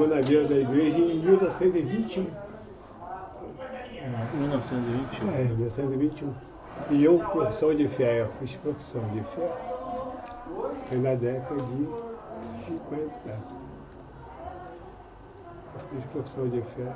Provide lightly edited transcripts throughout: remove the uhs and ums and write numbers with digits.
governadeira da igreja em 1921. 1921. 1921. E eu, profissão de fé, eu fiz profissão de fé, foi na década de 50. Eu fiz profissão de fé.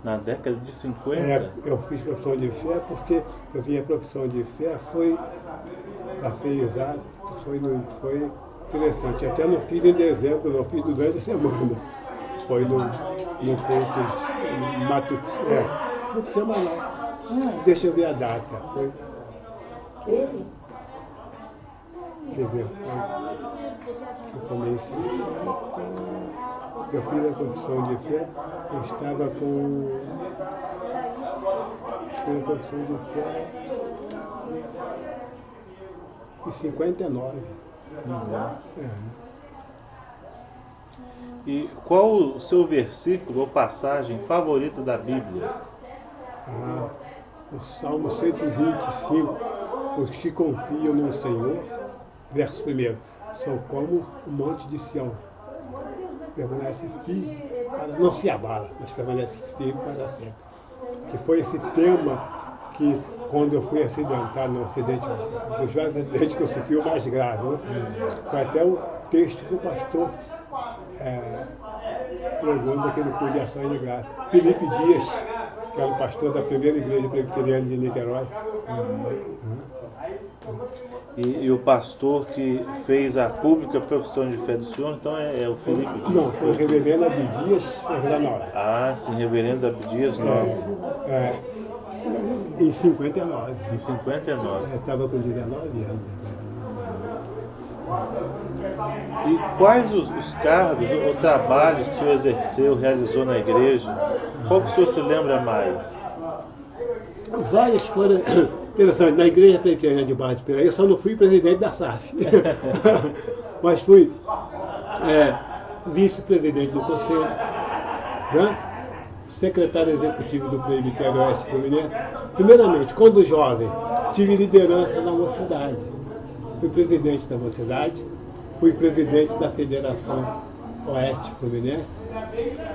Na década de 50? Eu fiz profissão de fé porque a minha profissão de fé foi, para ser exato, foi interessante. Até não fiz em dezembro, não fiz durante a semana. Foi no culto matutino, culto semanal. Deixa eu ver a data. Foi. Ele? Quer dizer, eu comecei eu fiz a profissão de fé, eu estava com a profissão de fé em 59. E qual o seu versículo ou passagem favorita da Bíblia? O Salmo 125, os que confiam no Senhor, verso 1, são como o monte de Sião. Permanece firme, não se abala, mas permanece firme para sempre. Que foi esse tema que, quando eu fui acidentado no acidente, dos vários acidentes que eu sofri, o mais grave, né? Foi até o texto que o pastor pregou naquele culto de ações de graça. Felipe Dias, que era o pastor da primeira igreja presbiteriana de Niterói. E o pastor que fez a pública profissão de fé do senhor, então é o Felipe Dias? Não, foi o reverendo Abdias Fernando. Ah, sim, reverendo Abdias Nobre. Em 59. Em 59. Eu estava com 19 anos. E quais os cargos ou trabalhos que o senhor exerceu, realizou na igreja? Qual que o senhor se lembra mais? Vários foram interessantes. Na igreja presbiteriana de Barra de Piraí, eu só não fui presidente da SAF. Mas fui vice-presidente do conselho, né? Secretário executivo do Presbitério Oeste Fluminense. Primeiramente, quando jovem, tive liderança na mocidade. Fui presidente da mocidade, fui presidente da Federação Oeste Fluminense.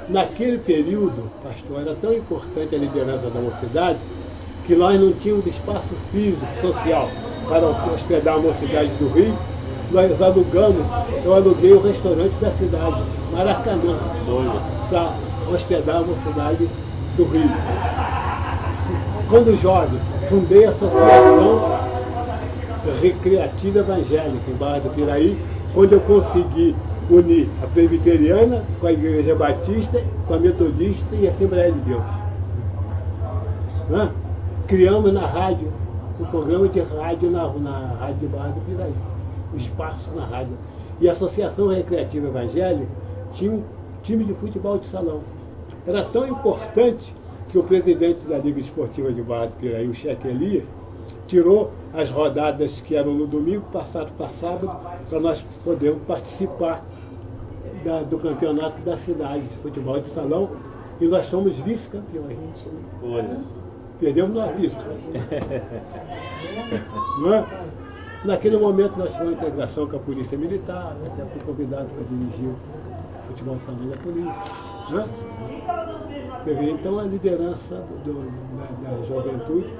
Naquele período, pastor, era tão importante a liderança da mocidade que nós não tínhamos espaço físico, social, para hospedar a mocidade do Rio. Nós eu aluguei o restaurante da cidade, Maracanã, para hospedar a mocidade do Rio. Quando jovem, fundei a Associação Recreativa Evangélica em Barra do Piraí, quando eu consegui unir a presbiteriana com a Igreja Batista, com a Metodista e a Assembleia de Deus. Criamos na rádio, um programa de rádio na Rádio de Barra do Piraí, um espaço na rádio. E a Associação Recreativa Evangélica tinha um time de futebol de salão. Era tão importante que o presidente da Liga Esportiva de Barra do Piraí, o Cheque Elias, tirou as rodadas que eram no domingo, passaram para sábado, para nós podermos participar do campeonato da cidade de futebol de salão, e nós somos vice-campeões. Olha. Perdemos nós visto. Naquele momento nós fizemos uma integração com a Polícia Militar, até fui convidado para dirigir o futebol de salão da polícia. Teve então a liderança da juventude.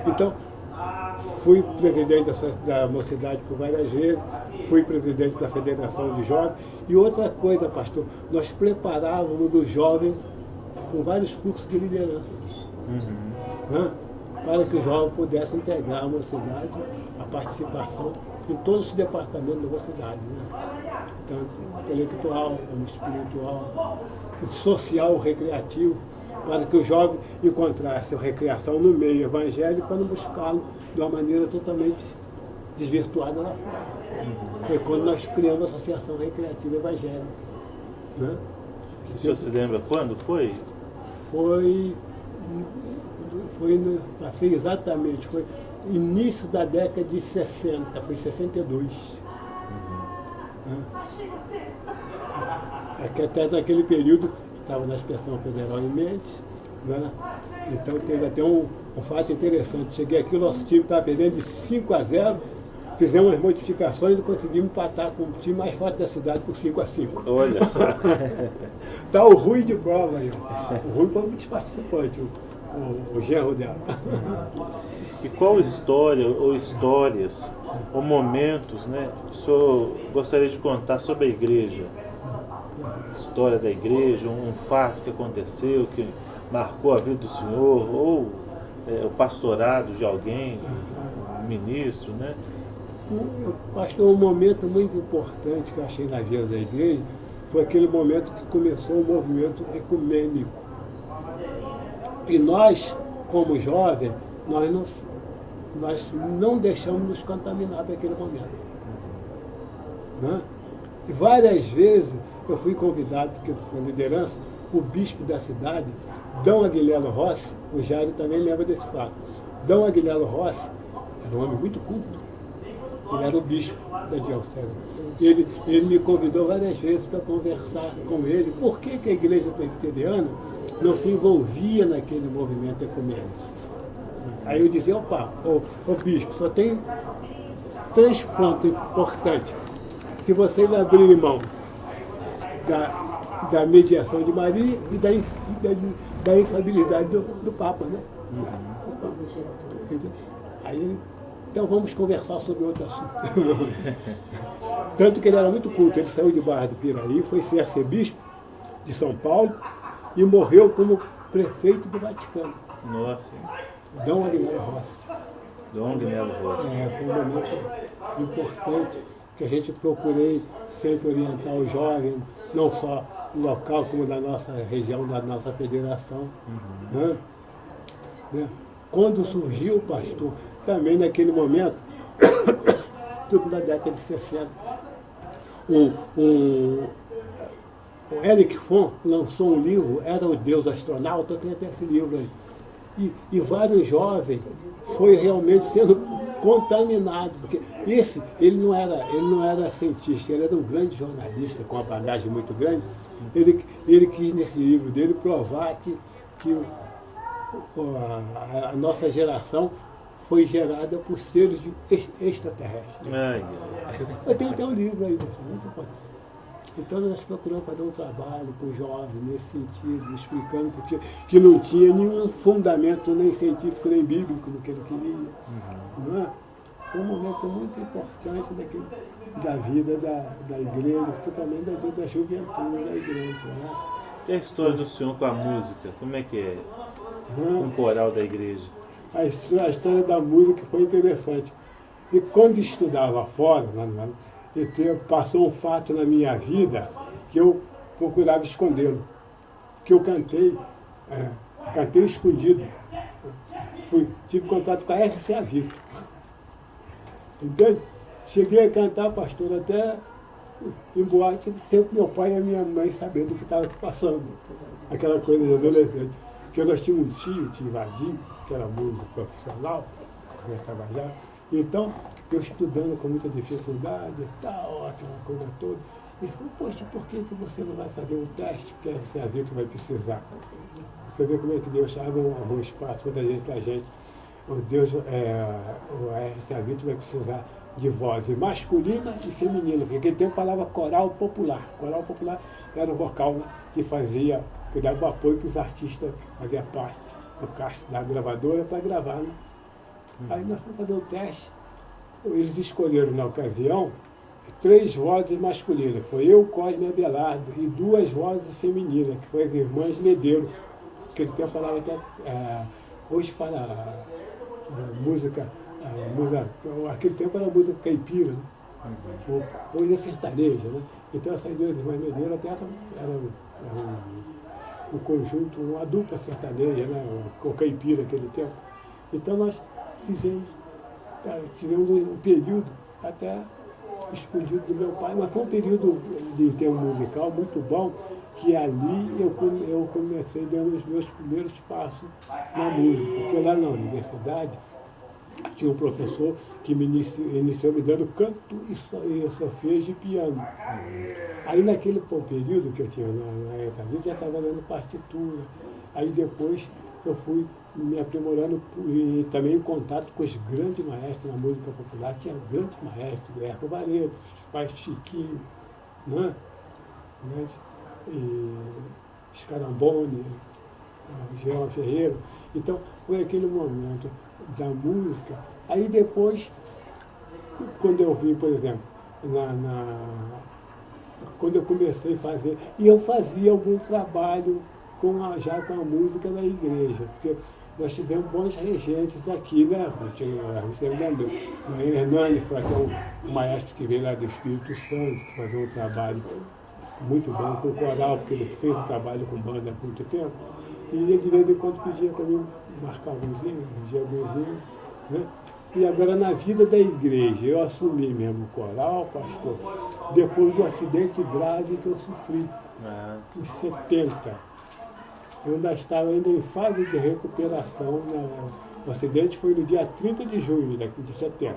Então, fui presidente da mocidade por várias vezes, fui presidente da Federação de Jovens. E outra coisa, pastor, nós preparávamos os jovens com vários cursos de liderança. Para que os jovens pudessem integrar a mocidade, a participação em todos os departamentos da mocidade, tanto intelectual como espiritual, social, recreativo, para que o jovem encontrasse a recreação no meio evangélico para não buscá-lo de uma maneira totalmente desvirtuada lá fora. Foi quando nós criamos a Associação Recreativa Evangélica. O senhor se lembra quando foi? Para ser exatamente, foi início da década de 60, foi 62. Até naquele período, estava na inspeção federal em Mendes, Então teve até um fato interessante. Cheguei aqui, o nosso time estava perdendo de 5-0, fizemos as modificações e conseguimos empatar com o time mais forte da cidade por 5-5. Olha só. Tá o Rui de prova aí, ó. O Rui foi muito participante, o genro dela. E qual história ou histórias ou momentos, né, que o senhor gostaria de contar sobre a igreja? História da igreja, um fato que aconteceu, que marcou a vida do senhor, ou o pastorado de alguém, um ministro, né? Eu acho que um momento muito importante que eu achei na vida da igreja foi aquele momento que começou o movimento ecumênico. E nós, como jovens, nós não deixamos nos contaminar por aquele momento. Né? E várias vezes eu fui convidado, porque com liderança, o bispo da cidade, D. Aguilera Rossi, o Jairo também lembra desse fato. D. Aguilera Rossi era um homem muito culto. Ele era o bispo da diocese. Ele me convidou várias vezes para conversar com ele por que a igreja presbiteriana não se envolvia naquele movimento ecumênico. Aí eu dizia, opa, ô bispo, só tem 3 pontos importantes. Se vocês abrirem mão da mediação de Maria e da infabilidade do Papa, né? Aí ele, então vamos conversar sobre outro assunto. Tanto que ele era muito culto, ele saiu de Barra do Piraí, foi ser arcebispo de São Paulo e morreu como prefeito do Vaticano. Nossa. D. Aguilera Rossi. D. Aguilera Rossi. Foi um momento importante que a gente procurei sempre orientar os jovens, não só local, como da nossa região, da nossa federação. Né? Quando surgiu, pastor, também naquele momento, tudo na década de 60, o Eric Fon lançou um livro, Era o Deus Astronauta, eu tenho até esse livro aí. E vários jovens foi realmente sendo contaminados, porque ele não era cientista, ele era um grande jornalista com uma bagagem muito grande. Ele quis nesse livro dele provar que a nossa geração foi gerada por seres extraterrestres. Eu tenho até um livro aí, muito importante. Então nós procuramos fazer um trabalho com os jovens nesse sentido, explicando que não tinha nenhum fundamento nem científico nem bíblico no que ele queria. Não é? Foi um momento muito importante da vida da igreja, principalmente da vida da juventude da igreja. Né? E a história do senhor com a música? Como é que é? Com o coral da igreja? A história da música foi interessante. E quando estudava fora, passou um fato na minha vida que eu procurava escondê-lo. Que eu cantei escondido. Tive contato com a RCA Victor. Entende? Cheguei a cantar, pastor, até em boate, sempre meu pai e a minha mãe sabendo o que estava se passando. Aquela coisa de adolescente. Porque nós tínhamos um tio Vadim, que era músico profissional, que ia trabalhar. Então, eu estudando com muita dificuldade e tal, aquela coisa toda. Ele falou, poxa, por que você não vai fazer um teste que a gente vai precisar? Você vê como é que Deus abre um espaço muita gente para a gente. O RCA Victor vai precisar de voz masculina e feminina, porque naquele tempo falava coral popular. Coral popular era o vocal, né, que dava apoio para os artistas que faziam parte do cast da gravadora para gravar. Né? Aí nós fomos fazer o teste. Eles escolheram na ocasião 3 vozes masculinas. Foi eu, Cosme e Abelardo, e 2 vozes femininas, que foram as irmãs Medeiros. Naquele tempo falava até. Hoje fala música. Aquele tempo era música caipira, né? Hoje é sertaneja, né? Então essas 2 irmãs Medeiros até eram um conjunto, uma dupla sertaneja, né? O caipira naquele tempo. Então nós tivemos um período até escondido do meu pai, mas foi um período de termo musical muito bom, que ali eu comecei dando os meus primeiros passos na música, porque lá na universidade tinha um professor que me iniciou me dando canto e solfejo de piano. Aí naquele período que eu tinha na ECAVID, já estava dando partitura. Aí depois eu fui me aprimorando e também em contato com os grandes maestros na música popular. Tinha grandes maestros, Erco Varedo, Pai Chiquinho, né? Né? E Scarambone, Jean Ferreira. Então, foi aquele momento da música. Aí depois, quando eu vim, por exemplo, quando eu comecei a fazer, e eu fazia algum trabalho já com a música da igreja, porque nós tivemos bons regentes aqui, né? Você lembra? O Hernani foi até um maestro que veio lá do Espírito Santo, fazer um trabalho muito bom com o coral, porque ele fez um trabalho com banda há muito tempo. E ele de vez em quando pedia para mim marcar algumzinho, um dia algumzinho, né? E agora na vida da igreja, eu assumi mesmo o coral, pastor, depois do acidente grave que eu sofri, em 70. Eu ainda estava em fase de recuperação. O acidente foi no dia 30 de junho de 70.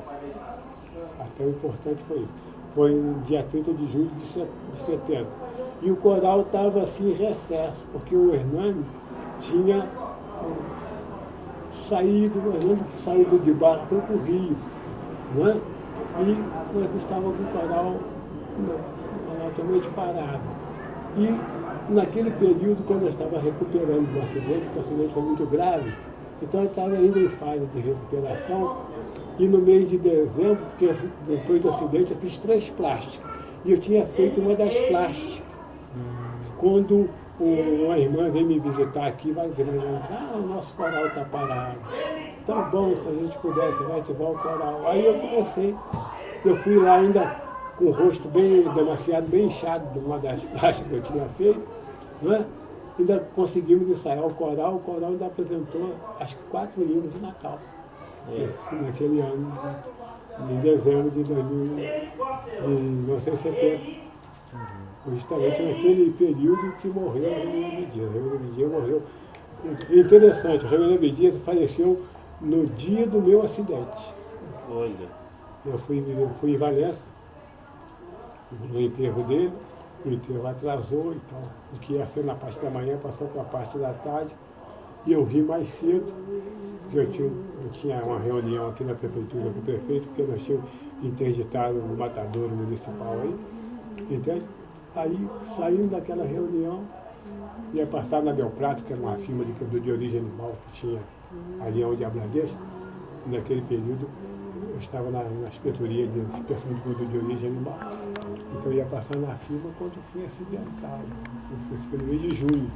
Até o importante foi isso. Foi no dia 30 de julho de 70. E o coral estava assim em recesso, porque o Hernani tinha saído de barra, foi para o Rio, não é? E nós estávamos com o coral totalmente parado. E naquele período, quando eu estava recuperando do acidente, porque o acidente foi muito grave, então eu estava ainda em fase de recuperação, e no mês de dezembro, porque depois do acidente eu fiz 3 plásticas, e eu tinha feito uma das plásticas. Quando uma irmã veio me visitar aqui, vai dizer, o nosso coral está parado. Tá bom, se a gente pudesse reativar o coral. Aí eu comecei, eu fui lá ainda com o rosto bem demasiado, bem inchado de uma das plásticas que eu tinha feito, né? Ainda conseguimos ensaiar o coral ainda apresentou acho que 4 hinos de Natal. Naquele ano, em dezembro de 1970. Justamente naquele período que morreu a Reverendo Abdias. A Reverendo Abdias morreu. Interessante, o Reverendo Abdias faleceu no dia do meu acidente. Olha. Eu fui em Valença, no enterro dele, o enterro atrasou e tal. O que ia ser na parte da manhã passou para a parte da tarde. E eu vim mais cedo, porque eu tinha uma reunião aqui na prefeitura com o prefeito, porque nós tínhamos interditado o matadouro municipal aí, entende? Aí, saindo daquela reunião, ia passar na Belprato, que era uma firma de produto de origem animal que tinha ali onde é a Bradesco, e naquele período eu estava na inspetoria de inspeção de produto de origem animal, então eu ia passar na firma quando fui acidentado. Eu fui no mês de junho.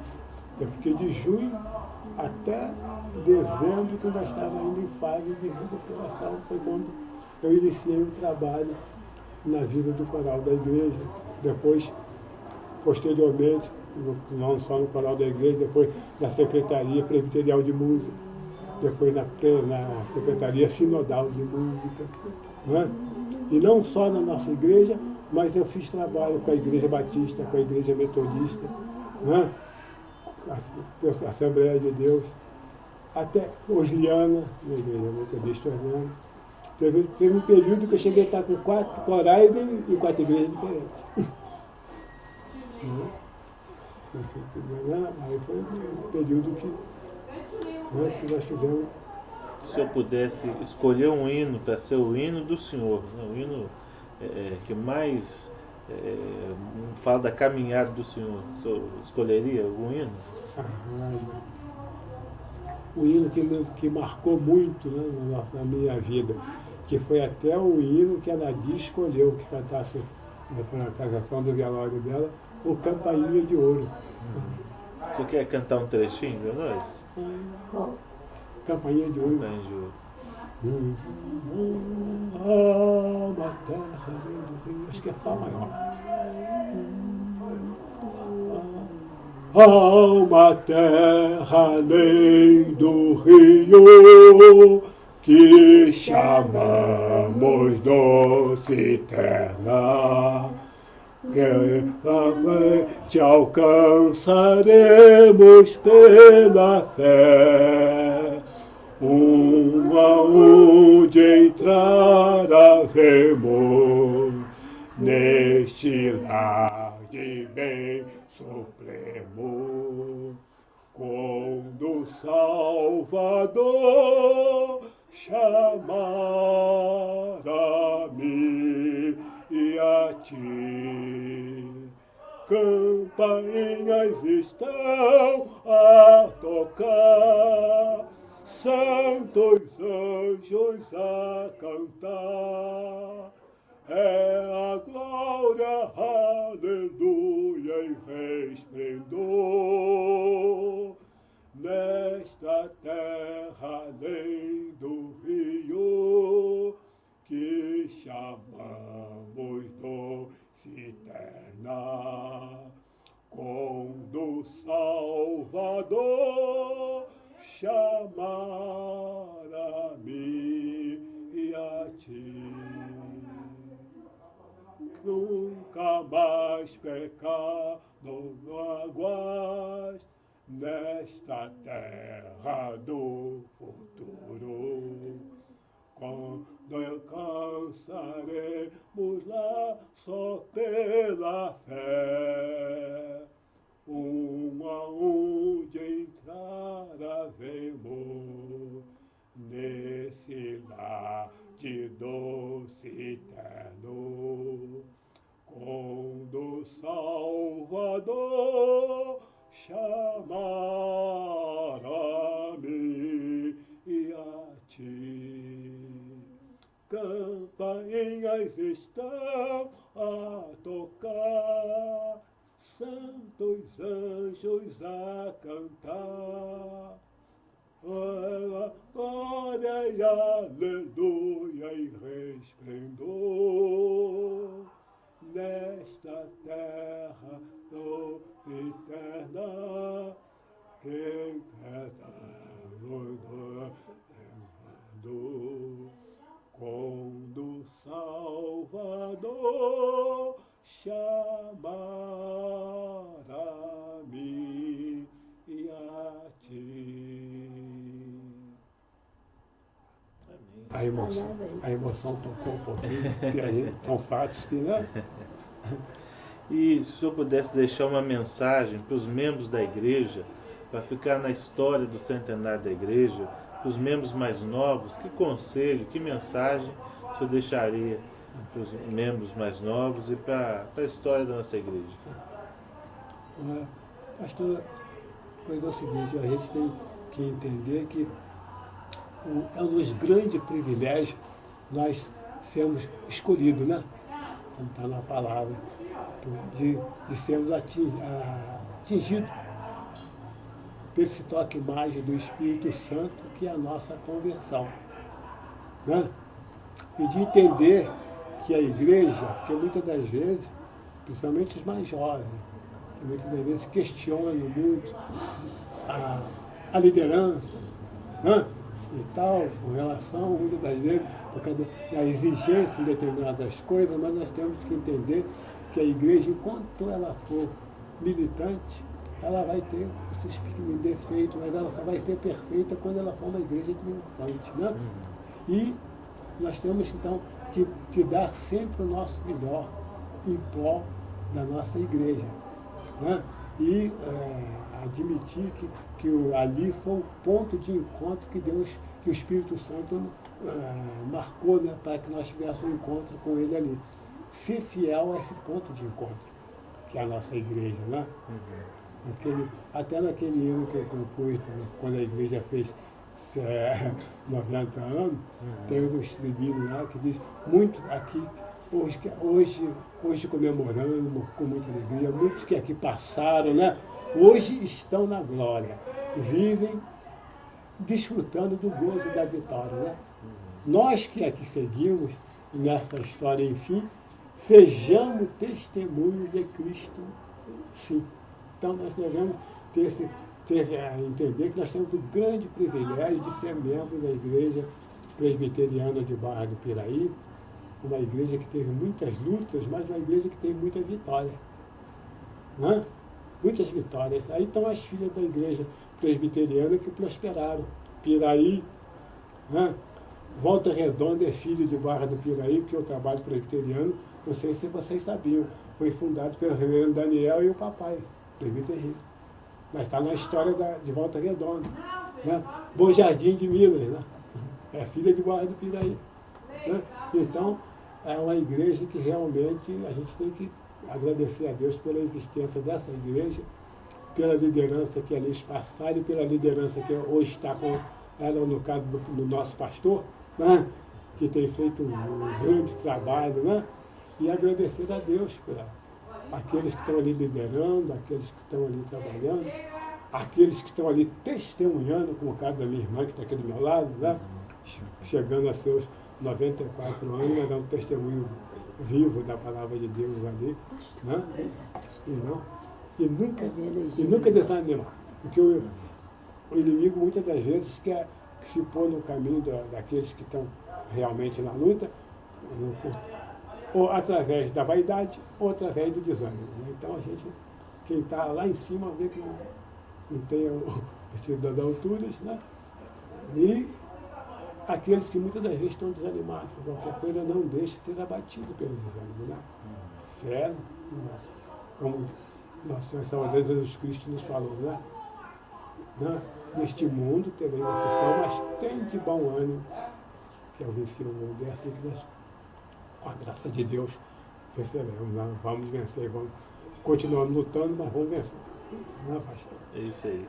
Eu fiquei de junho até dezembro, quando eu estava ainda em fase de recuperação, foi quando eu iniciei o trabalho na vida do coral da igreja. Depois, posteriormente, não só no coral da igreja, depois na Secretaria Presbiterial de Música, depois na Secretaria Sinodal de Música, né? E não só na nossa igreja, mas eu fiz trabalho com a Igreja Batista, com a Igreja Metodista, né? A Assembleia de Deus, até Osliana, na Igreja Metodista Osliana. Teve um período que eu cheguei a estar com 4 corais em 4 igrejas diferentes. Aí foi um período que nós fizemos. Se eu pudesse escolher um hino para ser o hino do Senhor, né? O hino que mais fala da caminhada do Senhor, o senhor escolheria algum hino? O hino que marcou muito, né, na minha vida, que foi até o hino que a Nadia escolheu que cantasse na casação do velório dela, o Campainha de Ouro. Você quer cantar um trechinho para nós? Campainha de Ouro. Campainha de Ouro. Alma, terra, além do rio. Acho que é Fá maior. Alma, terra, além do rio, que chamamos doce eterna, que te alcançaremos pela fé, aonde entraremos neste lar de bem supremo, quando Salvador chamar a mim e a ti. Campainhas estão a tocar, santos anjos a cantar. É a glória, aleluia e resplendor nesta terra além do rio que chamamos doce eterna. Quando Salvador chamar a mim e a ti. Nunca mais pecar, não aguas nesta terra do futuro. Quando alcançaremos lá só pela fé, aonde entrar havemos nesse lar de doce eterno. Quando Salvador chamar a mim e a ti. Campainhas estão a tocar, santos anjos a cantar. Glória e aleluia e resplendor nesta terra tão eterna que quedamos do quando Salvador chamar a mim e a ti. A emoção tocou um pouquinho, porque são fatos que, né? E se o senhor pudesse deixar uma mensagem para os membros da igreja, para ficar na história do centenário da igreja, para os membros mais novos, que conselho, que mensagem o senhor deixaria para os membros mais novos e para a história da nossa igreja? Pastor, a coisa é o seguinte, a gente tem que entender que é um dos grandes privilégios nós sermos escolhidos, né? Como está na palavra, de sermos atingidos por esse toque mágico do Espírito Santo, que é a nossa conversão, né? E de entender que a igreja, porque muitas das vezes, principalmente os mais jovens, que muitas das vezes questionam muito a liderança, né? E tal, com relação, muitas das vezes, por causa da exigência em determinadas coisas, mas nós temos que entender que a igreja, enquanto ela for militante, ela vai ter os seus pequenos defeitos, mas ela só vai ser perfeita quando ela for uma igreja triunfante, né? E nós temos, então, que dar sempre o nosso melhor em prol da nossa igreja, né? E admitir que ali foi o ponto de encontro que Deus, que o Espírito Santo marcou, né, para que nós tivéssemos um encontro com Ele ali. Ser fiel a esse ponto de encontro, que é a nossa igreja, né? Até naquele ano que eu compus, quando a igreja fez 90 anos, tem um estribilho lá que diz, muito aqui, hoje comemoramos com muita alegria, muitos que aqui passaram, né? Hoje estão na glória, vivem desfrutando do gozo da vitória, né? Nós que aqui seguimos nessa história, enfim, sejamos testemunhos de Cristo, sim. Então nós devemos entender que nós temos o grande privilégio de ser membro da Igreja Presbiteriana de Barra do Piraí, uma igreja que teve muitas lutas, mas uma igreja que teve muita vitória, né? Muitas vitórias. Aí estão as filhas da igreja presbiteriana que prosperaram. Piraí, né? Volta Redonda é filho de Barra do Piraí, porque o trabalho presbiteriano, não sei se vocês sabiam, foi fundado pelo reverendo Daniel e o papai, presbiteriano. Mas está na história de Volta Redonda. né? Bom Jardim de Minas, né? É filha de Barra do Piraí. Né? Então, é uma igreja que realmente a gente tem que agradecer a Deus pela existência dessa igreja, pela liderança que ali passaram e pela liderança que hoje está com ela, no caso do nosso pastor, né? Que tem feito um grande trabalho, né? E agradecer a Deus por aqueles que estão ali liderando, aqueles que estão ali trabalhando, aqueles que estão ali testemunhando, como o caso da minha irmã que está aqui do meu lado, né? Chegando a seus 94 anos, mas dá um testemunho vivo da palavra de Deus ali, né? E nunca desanimar, porque o inimigo muitas das vezes quer se pôr no caminho daqueles que estão realmente na luta, ou através da vaidade, ou através do desânimo. Né? Então a gente, quem está lá em cima, vê que não tem o sentido das alturas, né? E aqueles que muitas das vezes estão desanimados por qualquer coisa, não deixem de ser abatidos pelo desânimo. Né? Fé, como nosso Senhor Salvador Jesus Cristo nos falou, né? Neste mundo tereis aflição, mas tem de bom ânimo, que é o vencer o mundo. É assim que nós, com a graça de Deus, venceremos. Nós vamos vencer, vamos continuar lutando, mas vamos vencer. Não é, pastor? É isso aí.